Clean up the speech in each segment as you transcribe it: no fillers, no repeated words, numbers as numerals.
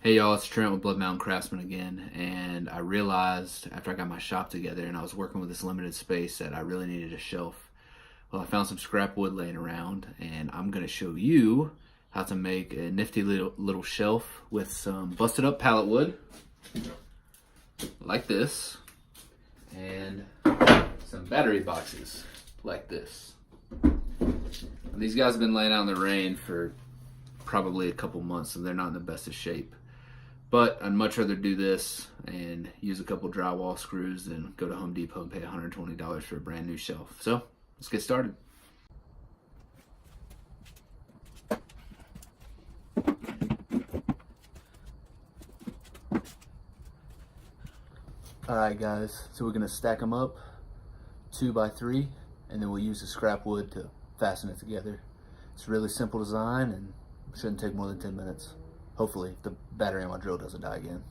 Hey y'all, it's Trent with Blood Mountain Craftsman again, and I realized after I got my shop together and I was working with this limited space that I really needed a shelf. Well, I found some scrap wood laying around, and I'm going to show you how to make a nifty little shelf with some busted up pallet wood, like this, and some battery boxes, like this. And these guys have been laying out in the rain for probably a couple months, and they're not in the best of shape. But I'd much rather do this and use a couple drywall screws than go to Home Depot and pay $120 for a brand new shelf. So let's get started. Alright guys, so we're going to stack them up 2 by 3, and then we'll use the scrap wood to fasten it together. It's a really simple design and shouldn't take more than 10 minutes. Hopefully, if the battery on my drill doesn't die again.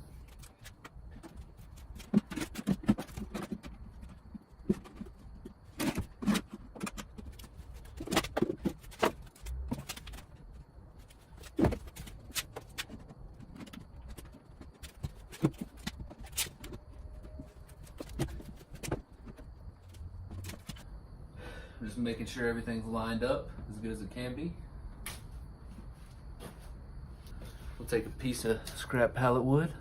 I'm just making sure everything's lined up as good as it can be. We'll take a piece of scrap pallet wood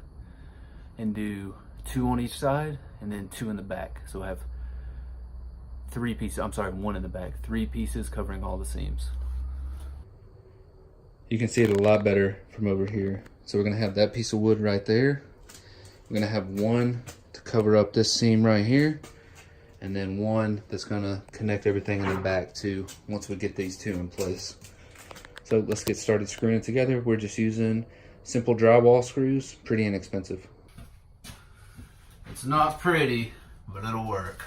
and do 2 on each side and then 2 in the back. So I have 3 pieces, 1 in the back, 3 pieces covering all the seams. You can see it a lot better from over here. So we're gonna have that piece of wood right there. We're gonna have 1 to cover up this seam right here, and then 1 that's gonna connect everything in the back too, once we get these 2 in place. So let's get started screwing it together. We're just using simple drywall screws, pretty inexpensive. It's not pretty, but it'll work.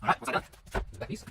All right, what's that done? That piece.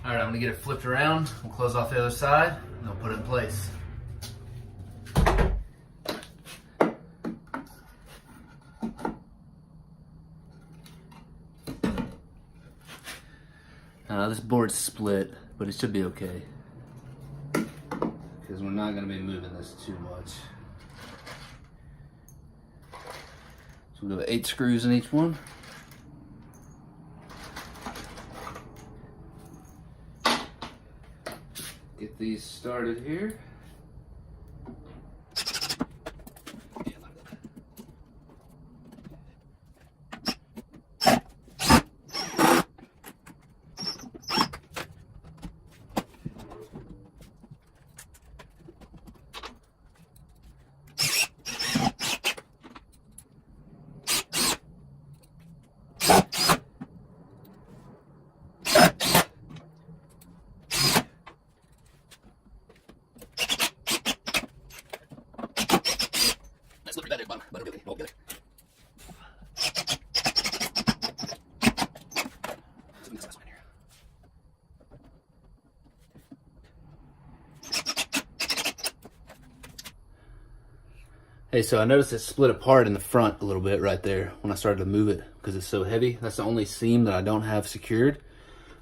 All right, I'm gonna get it flipped around. We'll close off the other side, and I'll put it in place. This board's split, but it should be okay, because we're not gonna be moving this too much. So we'll go 8 screws in each one. Get these started here. Hey, so I noticed it split apart in the front a little bit right there when I started to move it because it's so heavy. That's the only seam that I don't have secured.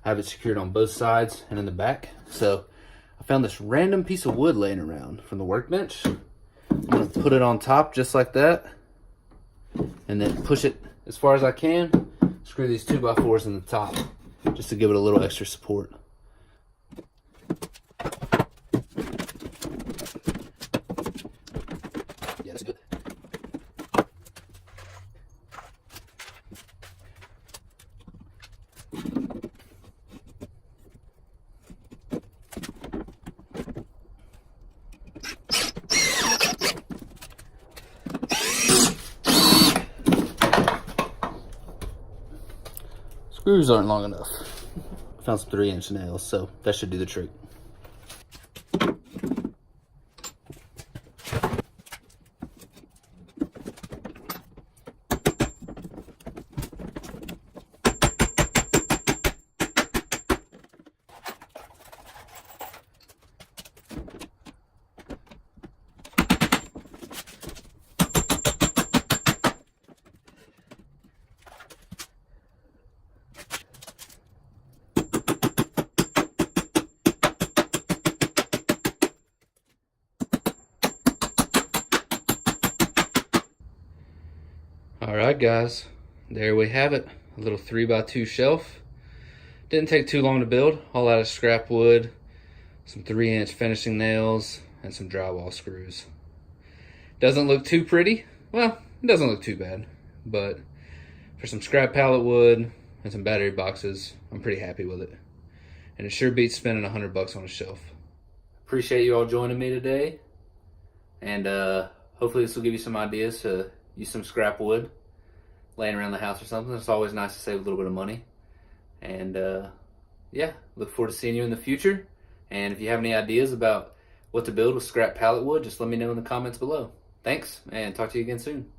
I have it secured on both sides and in the back. So I found this random piece of wood laying around from the workbench. I'm gonna put it on top just like that and then push it as far as I can. Screw these 2x4s in the top just to give it a little extra support. Yeah, that's good. Screws aren't long enough. I found some 3-inch nails, so that should do the trick. All right, guys, there we have it. A little 3x2 shelf. Didn't take too long to build. All out of scrap wood, some 3-inch finishing nails, and some drywall screws. Doesn't look too pretty. Well, it doesn't look too bad, but for some scrap pallet wood and some battery boxes, I'm pretty happy with it. And it sure beats spending $100 on a shelf. Appreciate you all joining me today. And hopefully this will give you some ideas to use some scrap wood laying around the house or something. It's always nice to save a little bit of money. And yeah, look forward to seeing you in the future. And if you have any ideas about what to build with scrap pallet wood, just let me know in the comments below. Thanks, and talk to you again soon.